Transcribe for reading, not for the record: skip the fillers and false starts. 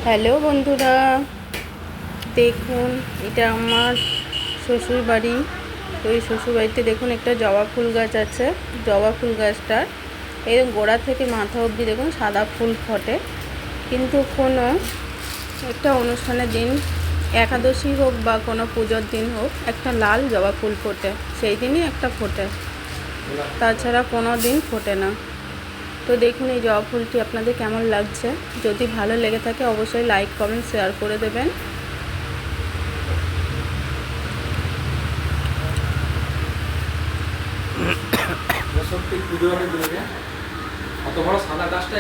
Hello বন্ধুরা, দেখুন এটা আমার শ্বশুর বাড়ি। তো এই শ্বশুরবাড়িতে দেখুন একটা জবা ফুল গাছ আছে। জবা ফুল গাছটার এই গোড়া থেকে মাথা অবধি দেখুন সাদা ফুল ফোটে, কিন্তু কোনো একটা অনুষ্ঠানের দিন, একাদশী হোক বা কোনো পুজোর দিন হোক, একটা লাল জবা ফুল ফোটে, সেই দিনই একটা ফোটে, তাছাড়া কোনো দিন ফোটে না। তো দেখুন এই জবা ফুলটি আপনাদের কেমন লাগছে। যদি ভালো লেগে থাকে অবশ্যই লাইক কমেন্ট শেয়ার করে দেবেন। সত্যি পুজো অনেক দূরে, অত বড় সাদা গাছটা